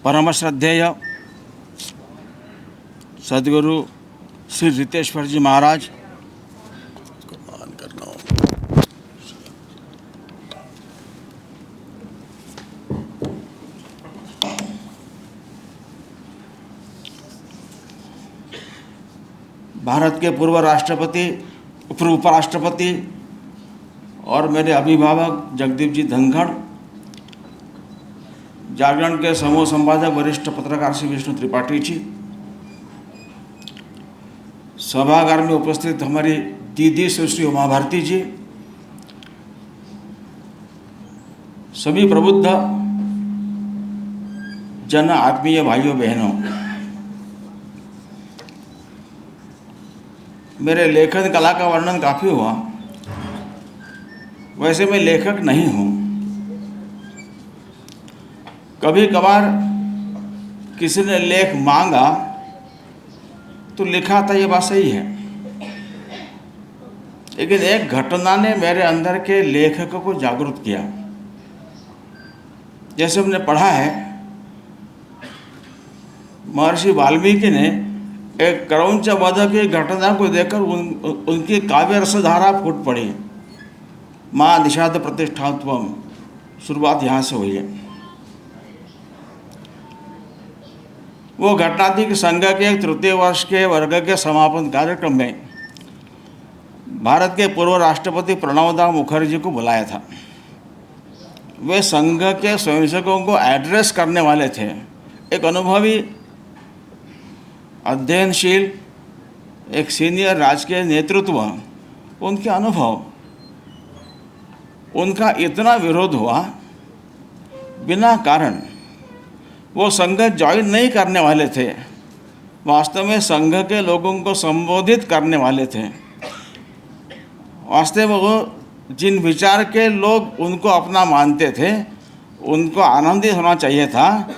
परम श्रद्धेय सदगुरु श्री रितेश्वर जी महाराज को मान करना हो। भारत के पूर्व राष्ट्रपति, पूर्व उपराष्ट्रपति और मेरे अभिभावक जगदीप जी धनखड़, जागरण के समूह संपादक वरिष्ठ पत्रकार श्री विष्णु त्रिपाठी जी, सभागार में उपस्थित हमारी दीदी सुश्री उमा भारती जी, सभी प्रबुद्ध जन आत्मीय भाइयों बहनों, मेरे लेखन कला का वर्णन काफ़ी हुआ। वैसे मैं लेखक नहीं हूँ। कभी कभार किसी ने लेख मांगा तो लिखा था, ये बात सही है। लेकिन एक घटना ने मेरे अंदर के लेखक को जागरूक किया। जैसे हमने पढ़ा है, महर्षि वाल्मीकि ने एक क्रौंच वध की घटना को देखकर उनकी काव्य रसधारा फूट पड़ी। माँ निषाद प्रतिष्ठात्वम, शुरुआत यहाँ से हुई है। वो घटना थी कि संघ के एक तृतीय वर्ष के वर्ग के समापन कार्यक्रम में भारत के पूर्व राष्ट्रपति प्रणब मुखर्जी को बुलाया था। वे संघ के स्वयंसेवकों को एड्रेस करने वाले थे। एक अनुभवी, अध्ययनशील, एक सीनियर राजकीय नेतृत्व, उनके अनुभव, उनका इतना विरोध हुआ, बिना कारण वो संघ ज्वाइन नहीं करने वाले थे। वास्तव में संघ के लोगों को संबोधित करने वाले थे। वास्तव में वो जिन विचार के लोग उनको अपना मानते थे, उनको आनंदित होना चाहिए था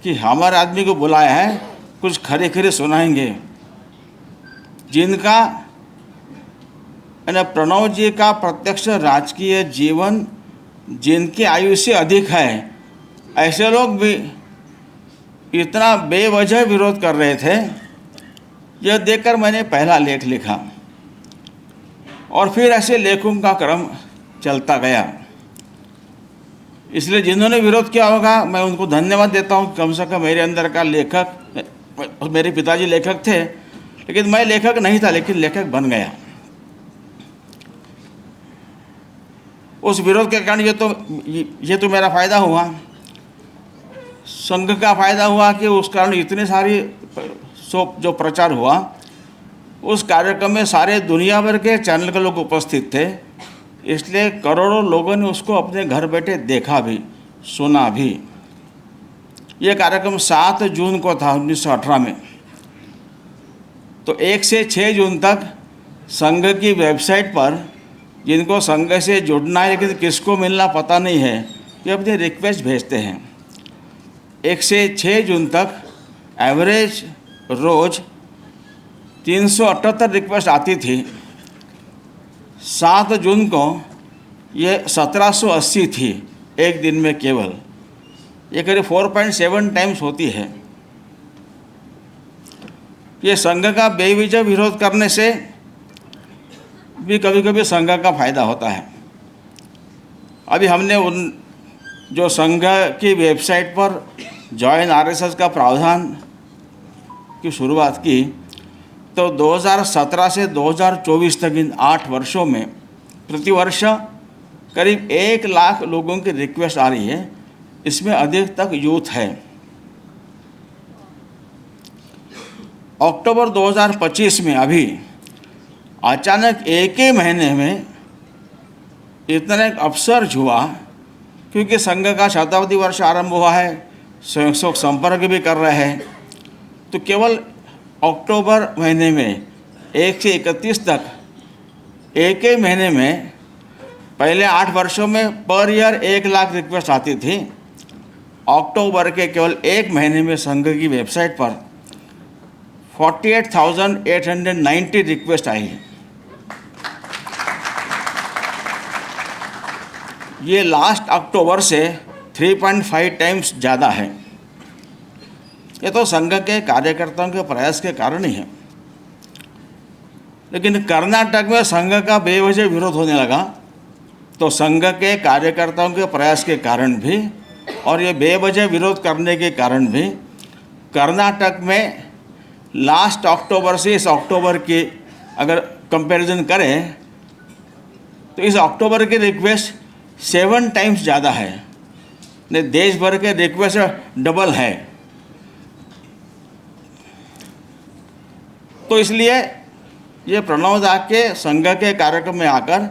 कि हमारे आदमी को बुलाया है, कुछ खरे खरे सुनाएंगे। जिनका प्रणव जी का प्रत्यक्ष राजकीय जीवन जिनकी आयु से अधिक है, ऐसे लोग भी इतना बेवजह विरोध कर रहे थे। यह देखकर मैंने पहला लेख लिखा और फिर ऐसे लेखों का क्रम चलता गया। इसलिए जिन्होंने विरोध किया होगा, मैं उनको धन्यवाद देता हूँ। कम से कम मेरे अंदर का लेखक, मेरे पिताजी लेखक थे, लेकिन मैं लेखक नहीं था, लेकिन लेखक बन गया। उस विरोध के कारण ये तो मेरा फ़ायदा हुआ। संघ का फ़ायदा हुआ कि उस कारण इतने सारी जो प्रचार हुआ, उस कार्यक्रम में सारे दुनिया भर के चैनल के लोग उपस्थित थे। इसलिए करोड़ों लोगों ने उसको अपने घर बैठे देखा भी, सुना भी। ये कार्यक्रम 7 जून को था 1918 में। तो 1 से 6 जून तक संघ की वेबसाइट पर जिनको संघ से जुड़ना है लेकिन किसको मिलना पता नहीं है, ये अपनी रिक्वेस्ट भेजते हैं। 1 से 6 जून तक एवरेज रोज़ 378 रिक्वेस्ट आती थी। 7 जून को ये 1780 थी एक दिन में केवल। ये करीब 4.7 टाइम्स होती है। ये संघ का बेवजह विरोध करने से भी कभी कभी संघ का फायदा होता है। अभी हमने उन जो संघ की वेबसाइट पर जॉइन आरएसएस का प्रावधान की शुरुआत की, तो 2017 से 2024 तक इन 8 वर्षों में प्रतिवर्ष करीब 1 लाख लोगों की रिक्वेस्ट आ रही है। इसमें अधिकतर यूथ है। अक्टूबर 2025 में अभी अचानक एक ही महीने में इतना एक अपसर्ज हुआ, क्योंकि संघ का शताब्दी वर्ष आरंभ हुआ है, स्वयंसेवक संपर्क भी कर रहे हैं। तो केवल अक्टूबर महीने में 1 से 31 तक एक ही महीने में, पहले 8 वर्षों में पर ईयर 1 लाख रिक्वेस्ट आती थी। अक्टूबर के केवल 1 महीने में संघ की वेबसाइट पर 48,890 रिक्वेस्ट आई है। ये लास्ट अक्टूबर से 3.5 टाइम्स ज़्यादा है। ये तो संघ के कार्यकर्ताओं के प्रयास के कारण ही है। लेकिन कर्नाटक में संघ का बेवजह विरोध होने लगा, तो संघ के कार्यकर्ताओं के प्रयास के कारण भी और ये बेवजह विरोध करने के कारण भी कर्नाटक में लास्ट अक्टूबर से इस अक्टूबर की अगर कंपैरिजन करें तो इस अक्टूबर की रिक्वेस्ट 7 टाइम्स ज़्यादा है, नहीं देश भर के रिक्वेस्ट डबल है। तो इसलिए ये प्रणव दा के संघ के कार्यक्रम में आकर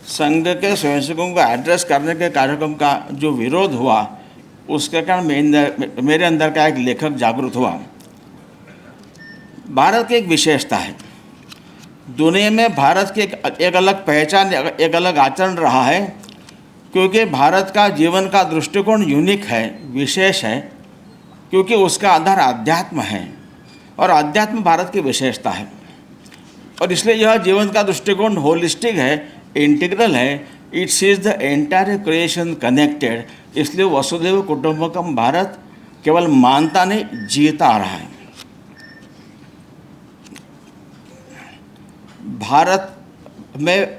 संघ के स्वयंसेवकों को एड्रेस करने के कार्यक्रम का जो विरोध हुआ, उसके कारण मेरे अंदर का एक लेखक जागरूक हुआ। भारत की एक विशेषता है, दुनिया में भारत की एक अलग पहचान, एक अलग आचरण रहा है, क्योंकि भारत का जीवन का दृष्टिकोण यूनिक है, विशेष है, क्योंकि उसका आधार अध्यात्म है और अध्यात्म भारत की विशेषता है। और इसलिए यह जीवन का दृष्टिकोण होलिस्टिक है, इंटीग्रल है, it sees the entire creation connected. इसलिए वसुधैव कुटुंबकम भारत केवल मानता नहीं, जीता आ रहा है। भारत में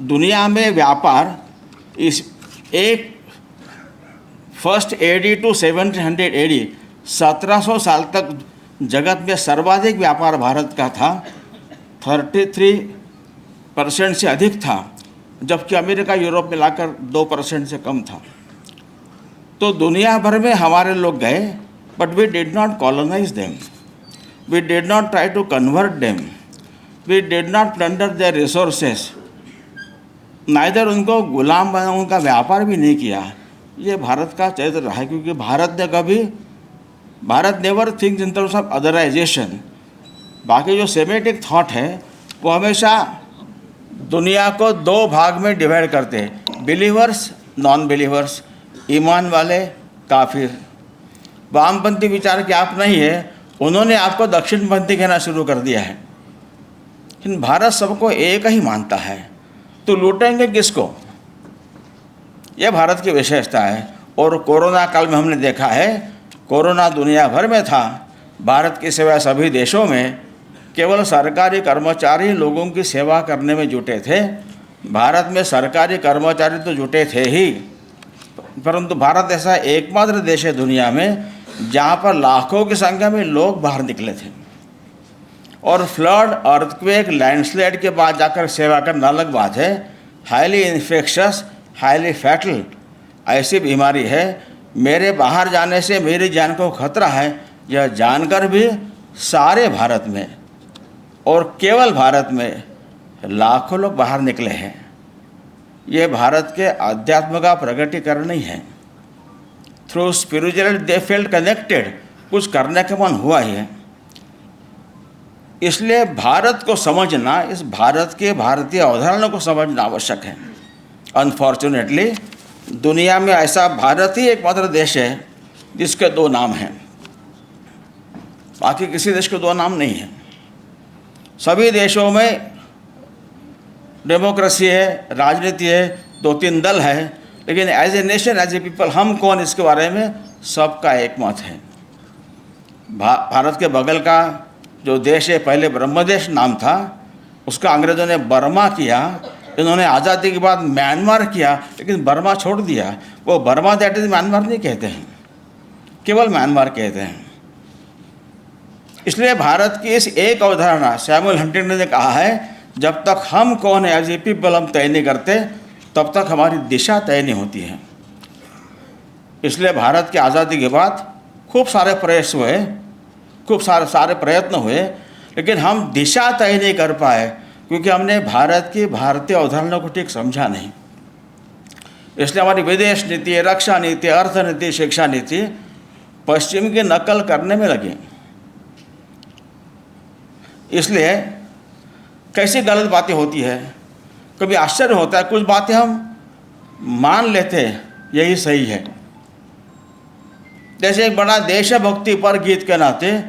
दुनिया में व्यापार इस एक फर्स्ट एडी टू 1700 एडी 1700 साल तक जगत में सर्वाधिक व्यापार भारत का था, 33% से अधिक था, जबकि अमेरिका यूरोप मिलाकर 2% से कम था। तो दुनिया भर में हमारे लोग गए, but we did not colonise them, we did not try to convert them, we did not plunder their resources, neither उनको गुलाम बना, उनका व्यापार भी नहीं किया। ये भारत का चरित्र रहा है, क्योंकि Bharat never thinks in terms of otherisation. बाकी जो सेमेटिक थॉट है वो हमेशा दुनिया को 2 भाग में डिवाइड करते हैं, बिलीवर्स, नॉन बिलीवर्स, ईमान वाले, काफिर। वामपंथी विचार के आप नहीं है, उन्होंने आपको दक्षिणपंथी कहना शुरू कर दिया है। लेकिन भारत सबको एक ही मानता है, तो लूटेंगे किसको? यह भारत की विशेषता है। और कोरोना काल में हमने देखा है, कोरोना दुनिया भर में था, भारत की सिवाय सभी देशों में केवल सरकारी कर्मचारी लोगों की सेवा करने में जुटे थे। भारत में सरकारी कर्मचारी तो जुटे थे ही, परंतु भारत ऐसा एकमात्र देश है दुनिया में जहाँ पर लाखों की संख्या में लोग बाहर निकले थे। और फ्लड, अर्थक्वेक, लैंडस्लाइड के बाद जाकर सेवा करना अलग बात है। हाईली इन्फेक्शस, हाईली फैटल ऐसी बीमारी है, मेरे बाहर जाने से मेरी जान को खतरा है, यह जानकर भी सारे भारत में और केवल भारत में लाखों लोग बाहर निकले हैं। ये भारत के अध्यात्म का प्रकटीकरण ही है। Through spirituality they felt connected, कुछ करने का मन हुआ ही है। इसलिए भारत को समझना, इस भारत के भारतीय अवधारणा को समझना आवश्यक है। अनफॉर्चुनेटली दुनिया में ऐसा भारत ही एकमात्र देश है जिसके 2 नाम हैं, बाकी किसी देश के 2 नाम नहीं हैं। सभी देशों में डेमोक्रेसी है, राजनीति है, 2-3 दल है, लेकिन as a nation, as a people हम कौन, इसके बारे में सबका एक मत है। भारत के बगल का जो देश है, पहले ब्रह्मदेश नाम था, उसका अंग्रेज़ों ने बर्मा किया, इन्होंने आज़ादी के बाद म्यांमार किया, लेकिन बर्मा छोड़ दिया। वो बर्मा दैट इज म्यांमार नहीं कहते हैं, केवल म्यांमार कहते हैं। इसलिए भारत की इस एक अवधारणा, सैमुअल हंटिंगटन ने कहा है, जब तक हम कौन है एज ए पीपल हम तय नहीं करते, तब तक हमारी दिशा तय नहीं होती है। इसलिए भारत की आज़ादी के बाद खूब सारे प्रयास हुए, खूब सारे प्रयत्न हुए, लेकिन हम दिशा तय नहीं कर पाए, क्योंकि हमने भारत की भारतीय अवधारणा को ठीक समझा नहीं। इसलिए हमारी विदेश नीति, रक्षा नीति, अर्थनीति, शिक्षा नीति पश्चिम की नकल करने में लगी। इसलिए कैसी गलत बातें होती है, कभी आश्चर्य होता है, कुछ बातें हम मान लेते हैं यही सही है। जैसे एक बड़ा देशभक्ति पर गीत के नाते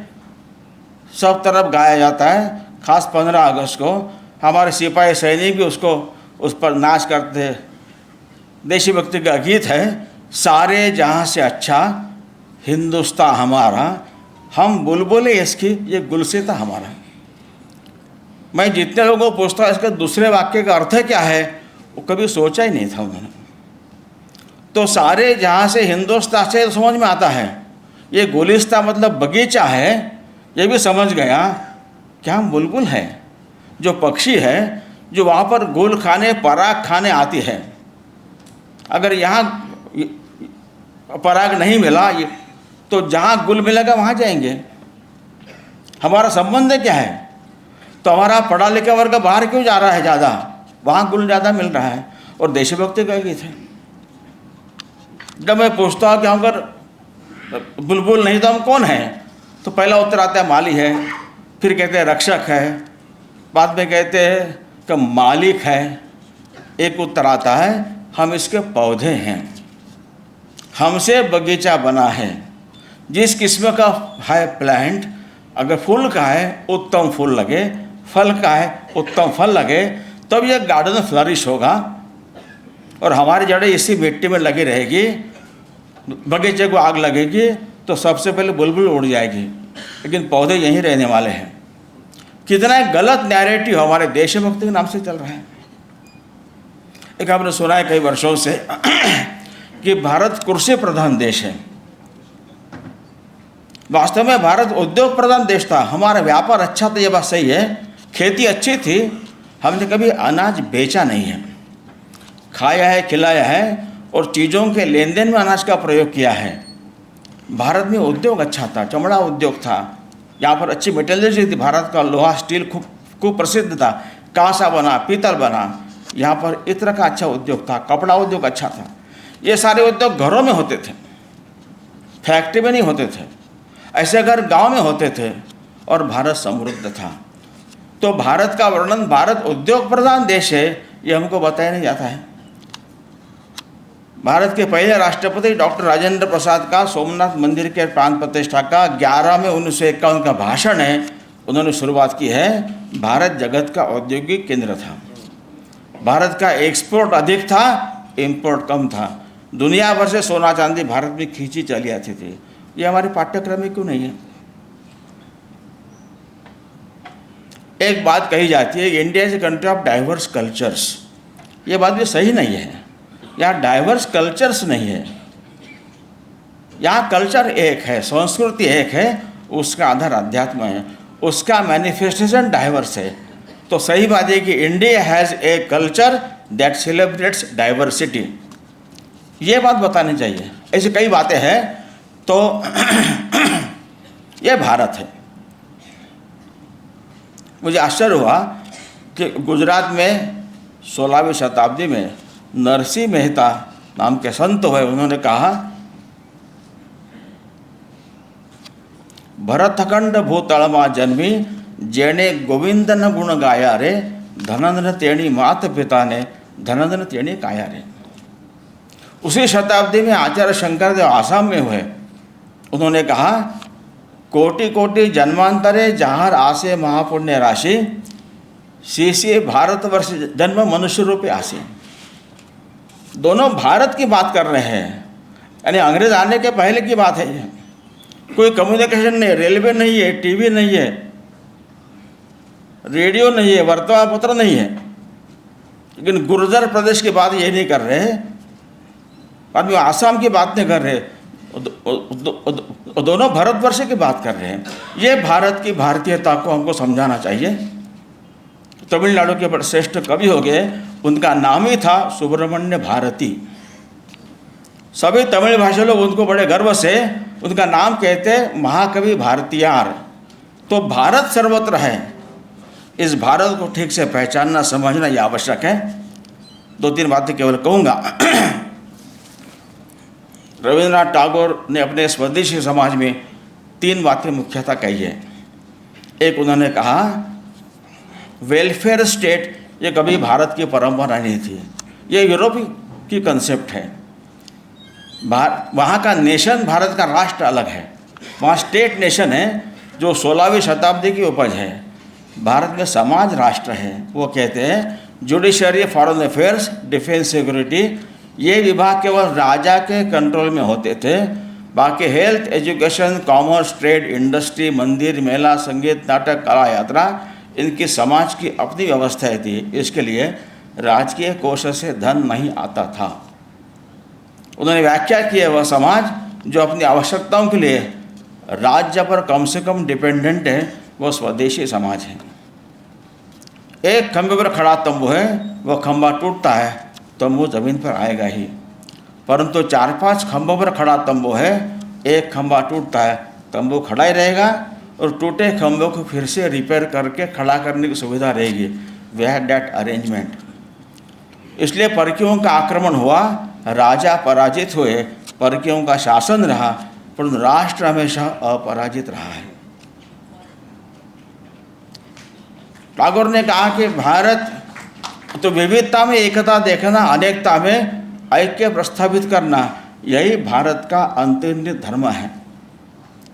सब तरफ गाया जाता है, खास 15 अगस्त को हमारे सिपाही सैनिक भी उस पर नाच करते हैं। देशभक्ति का गीत है, सारे जहाँ से अच्छा हिंदुस्तान हमारा, हम बुलबुल है इसकी, ये गुलसिता हमारा। मैं जितने लोगों को पूछता हूँ इसके दूसरे वाक्य का अर्थ क्या है, वो कभी सोचा ही नहीं था उन्होंने। तो सारे जहाँ से हिंदुस्तान से समझ में आता है, ये गुलिस्ता मतलब बगीचा है, ये भी समझ गया कि हम बुलबुल हैं, जो पक्षी है जो वहाँ पर गुल खाने पराग खाने आती है। अगर यहाँ पराग नहीं मिला तो जहाँ गुल मिलेगा वहाँ जाएंगे। हमारा संबंध क्या है? तो हमारा पढ़ा लिखा वर्ग बाहर क्यों जा रहा है ज़्यादा, वहाँ गुल ज़्यादा मिल रहा है। और देशभक्ति का गीत है। जब मैं पूछता हूँ कि हम अगर बुलबुल नहीं तो हम कौन हैं, तो पहला उत्तर आता है माली है, फिर कहते हैं रक्षक है, बाद में कहते हैं कि मालिक है, एक उत्तर आता है हम इसके पौधे हैं, हमसे बगीचा बना है। जिस किस्म का है प्लांट, अगर फूल का है उत्तम फूल लगे, फल का है उत्तम फल लगे, तब यह गार्डन फ्लरिश होगा। और हमारी जड़ें इसी मिट्टी में लगी रहेगी, बगीचे को आग लगेगी तो सबसे पहले बुलबुल उड़ जाएगी, लेकिन पौधे यहीं रहने वाले हैं। कितना गलत नैरेटिव हमारे देशभक्ति के नाम से चल रहा है। एक आपने सुना है कई वर्षों से कि भारत कृषि प्रधान देश है। वास्तव में भारत उद्योग प्रधान देश था। हमारा व्यापार अच्छा था, ये बात सही है, खेती अच्छी थी, हमने कभी अनाज बेचा नहीं है, खाया है, खिलाया है और चीज़ों के लेन देन में अनाज का प्रयोग किया है। भारत में उद्योग अच्छा था, चमड़ा उद्योग था, यहाँ पर अच्छी मेटलर्जी थी, भारत का लोहा स्टील खूब प्रसिद्ध था, कांसा बना, पीतल बना, यहाँ पर इत्र का अच्छा उद्योग था, कपड़ा उद्योग अच्छा था। ये सारे उद्योग घरों में होते थे, फैक्ट्री में नहीं होते थे। ऐसे घर गांव में होते थे और भारत समृद्ध था। तो भारत का वर्णन भारत उद्योग प्रधान देश है, ये हमको बताया नहीं जाता है। भारत के पहले राष्ट्रपति डॉक्टर राजेंद्र प्रसाद का सोमनाथ मंदिर के प्राण प्रतिष्ठा का 11 में 1951 का भाषण है। उन्होंने शुरुआत की है, भारत जगत का औद्योगिक केंद्र था, भारत का एक्सपोर्ट अधिक था, इंपोर्ट कम था, दुनिया भर से सोना चांदी भारत में खींची चली आती थी। ये हमारे पाठ्यक्रम में क्यों नहीं है? एक बात कही जाती है, India is a country of diverse cultures. ये बात भी सही नहीं है। यहाँ डाइवर्स कल्चर्स नहीं है, यहाँ कल्चर एक है, संस्कृति एक है, उसका आधार अध्यात्म है, उसका मैनिफेस्टेशन डाइवर्स है। तो सही बात है कि India has a culture that celebrates diversity, ये बात बतानी चाहिए। ऐसी कई बातें हैं। तो ये भारत है। मुझे आश्चर्य हुआ कि गुजरात में 16वीं शताब्दी में नरसिंह मेहता नाम के संत हुए, उन्होंने कहा, भरतखंड भूतलमा जन्मी जेने गोविंदन गुण गाया रे, धनंदन तेणी मात पिता ने धनंदन तेणी काया रे। उसी शताब्दी में आचार्य शंकरदेव आसाम में हुए। उन्होंने कहा, कोटि कोटि जन्मांतरे जहार आसे महापुण्य राशि, शीशी भारतवर्ष जन्म मनुष्य रूपे आसे। दोनों भारत की बात कर रहे हैं, यानी अंग्रेज आने के पहले की बात है। कोई कम्युनिकेशन नहीं, रेलवे नहीं है, टीवी नहीं है, रेडियो नहीं है, वर्तमान पत्र नहीं है, लेकिन गुर्जर प्रदेश की बात ये नहीं कर रहे, आदमी आसाम की बात नहीं कर रहे, दोनों भारतवर्ष की बात कर रहे हैं। ये भारत की भारतीयता को हमको समझाना चाहिए। तमिलनाडु के बड़े श्रेष्ठ कवि हो गए, उनका नाम ही था सुब्रमण्य भारती। सभी तमिल भाषा लोग उनको बड़े गर्व से उनका नाम कहते महाकवि भारतीयार। तो भारत सर्वत्र है, इस भारत को ठीक से पहचानना समझना ये आवश्यक है। 2-3 बातें केवल कहूँगा। रविंद्रनाथ टैगोर ने अपने स्वदेशी समाज में 3 बातें मुख्यतः कही है। एक, उन्होंने कहा वेलफेयर स्टेट ये कभी भारत की परंपरा नहीं थी, ये यूरोप की कंसेप्ट है। वहाँ का नेशन, भारत का राष्ट्र अलग है, वहाँ स्टेट नेशन है जो 16वीं शताब्दी की उपज है। भारत में समाज राष्ट्र है। वो कहते हैं judiciary, foreign affairs, defence, security, ये विभाग केवल राजा के कंट्रोल में होते थे। बाकी health, education, commerce, trade, industry, मंदिर, मेला, संगीत, नाटक, कला, यात्रा, इनकी समाज की अपनी व्यवस्थाएं थी। इसके लिए राजकीय कोष से धन नहीं आता था। उन्होंने व्याख्या की है वह समाज जो अपनी आवश्यकताओं के लिए राज्य पर कम से कम डिपेंडेंट है, वह स्वदेशी समाज है। एक खंभे पर खड़ा तंबू है, वह खंभा टूटता है, तंबू जमीन पर आएगा ही। परंतु 4-5 खंभों पर खड़ा तंबू है, एक खंभा टूटता है, तंबू खड़ा ही रहेगा और टूटे खंभों को फिर से रिपेयर करके खड़ा करने की सुविधा रहेगी। We had that arrangement. इसलिए परकियों का आक्रमण हुआ, राजा पराजित हुए, परकियों का शासन रहा, परंतु राष्ट्र हमेशा अपराजित रहा है। टैगोर ने कहा कि भारत तो विविधता में एकता देखना, अनेकता में ऐक्य प्रस्थापित करना, यही भारत का अंतर्निहित धर्म है।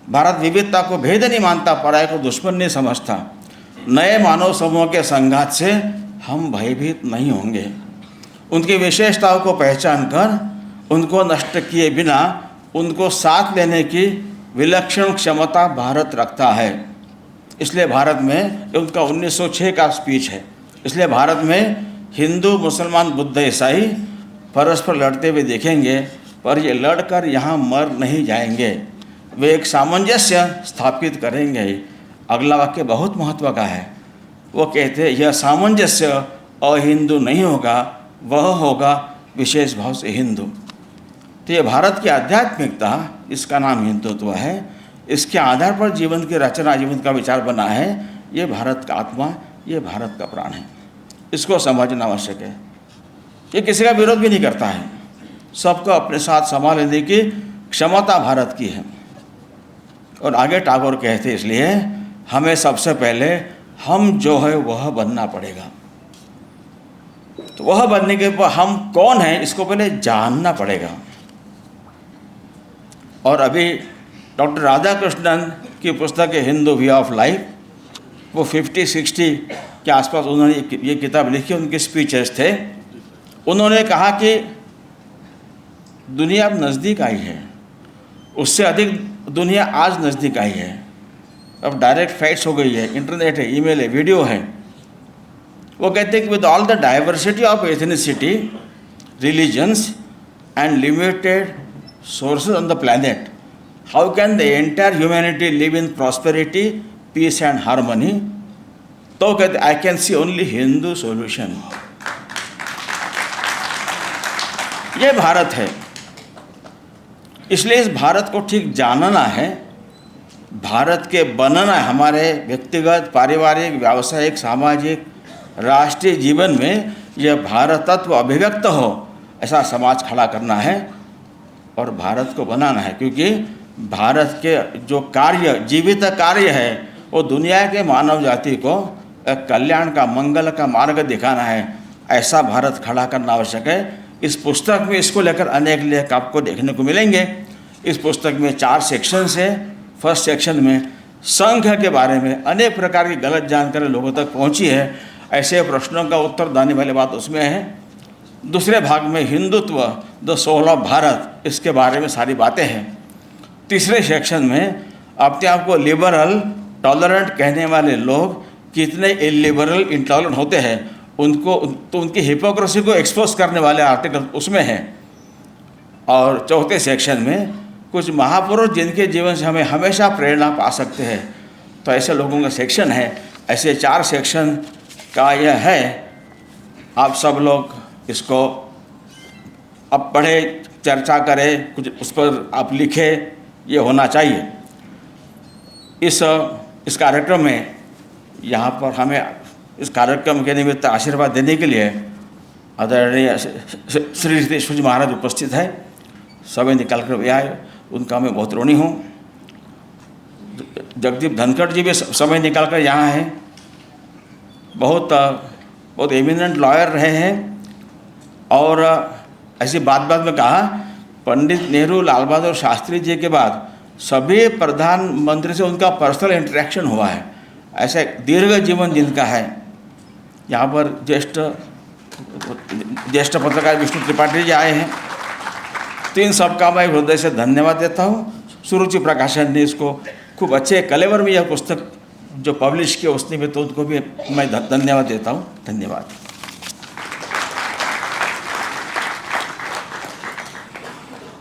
भारत विविधता को भेद नहीं मानता, पराये को दुश्मन नहीं समझता। नए मानव समूह के संघात से हम भयभीत नहीं होंगे। उनकी विशेषताओं को पहचान कर उनको नष्ट किए बिना उनको साथ लेने की विलक्षण क्षमता भारत रखता है। इसलिए भारत में, उनका 1906 का स्पीच है, इसलिए भारत में हिंदू, मुसलमान, बुद्ध, ईसाई परस्पर लड़ते हुए देखेंगे, पर ये लड़कर यहाँ मर नहीं जाएंगे, वे एक सामंजस्य स्थापित करेंगे। अगला वाक्य बहुत महत्व का है। वो कहते हैं यह सामंजस्य अहिंदू नहीं होगा, वह होगा विशेष भाव से हिंदू। तो ये भारत की आध्यात्मिकता, इसका नाम हिंदुत्व है, इसके आधार पर जीवन की रचना, जीवन का विचार बना है। ये भारत का आत्मा, ये भारत का प्राण है। इसको समझना आवश्यक है। ये किसी का विरोध भी नहीं करता है, सबको अपने साथ संभाल लेने की क्षमता भारत की है। और आगे टैगोर कहते इसलिए हमें सबसे पहले हम जो है वह बनना पड़ेगा। तो वह बनने के बाद हम कौन हैं, इसको पहले जानना पड़ेगा। और अभी डॉक्टर राधाकृष्णन की पुस्तक है हिंदू वे ऑफ लाइफ, वो 50-60 के आसपास उन्होंने ये किताब लिखी, उनके स्पीचेस थे। उन्होंने कहा कि दुनिया अब नज़दीक आई है, उससे अधिक दुनिया आज नज़दीक आई है। अब डायरेक्ट फ्लाइट्स हो गई है, इंटरनेट है, ईमेल है, वीडियो है। वो कहते हैं कि with all the diversity of ethnicity, religions and limited sources on the planet, how can the entire humanity live in prosperity, peace and harmony? तो कहते I can see only Hindu solution. ये भारत है। इसलिए इस भारत को ठीक जानना है, भारत के बनना है। हमारे व्यक्तिगत, पारिवारिक, व्यावसायिक, सामाजिक, राष्ट्रीय जीवन में यह भारत तत्व अभिव्यक्त हो, ऐसा समाज खड़ा करना है और भारत को बनाना है। क्योंकि भारत के जो कार्य, जीवित कार्य है, वो दुनिया के मानव जाति को कल्याण का, मंगल का मार्ग दिखाना है। ऐसा भारत खड़ा करना आवश्यक है। इस पुस्तक में इसको लेकर अनेक लेख आपको देखने को मिलेंगे। इस पुस्तक में 4 सेक्शंस है। फर्स्ट सेक्शन में संघ के बारे में अनेक प्रकार की गलत जानकारी लोगों तक पहुंची है, ऐसे प्रश्नों का उत्तर देने वाली बात उसमें है। दूसरे भाग में Hindutva, the soul of Bharat, इसके बारे में सारी बातें हैं। तीसरे सेक्शन में अपने आप को लिबरल, टॉलरेंट कहने वाले लोग कितने इलिबरल, इंटॉलरेंट होते हैं, उनको, तो उनकी हिपोक्रेसी को एक्सपोज करने वाले आर्टिकल उसमें हैं। और चौथे सेक्शन में कुछ महापुरुष जिनके जीवन से हमें हमेशा प्रेरणा पा सकते हैं, तो ऐसे लोगों का सेक्शन है। ऐसे 4 सेक्शन का यह है। आप सब लोग इसको अब पढ़े, चर्चा करें, कुछ उस पर आप लिखें, ये होना चाहिए। इस कार्यक्रम में यहाँ पर हमें इस कार्यक्रम के निमित्त आशीर्वाद देने के लिए आदरणीय श्री रितेश्वर जी महाराज उपस्थित है। समय निकाल कर वे आए, उनका मैं बहुत ऋणी हूँ। जगदीप धनखड़ जी भी समय निकाल कर यहाँ हैं। बहुत एमिनेंट लॉयर रहे हैं। और ऐसी बात में कहा, पंडित नेहरू, लाल बहादुर शास्त्री जी के बाद सभी प्रधानमंत्री से उनका पर्सनल इंटरेक्शन हुआ है। ऐसे दीर्घ जीवन जिनका है। यहाँ पर ज्येष्ठ पत्रकार विष्णु त्रिपाठी जी आए हैं। तो इन सबका मैं हृदय से धन्यवाद देता हूँ। सुरुचि प्रकाशन ने इसको खूब अच्छे कलेवर में यह पुस्तक जो पब्लिश किया उसने भी, तो उनको भी मैं धन्यवाद देता हूँ। धन्यवाद।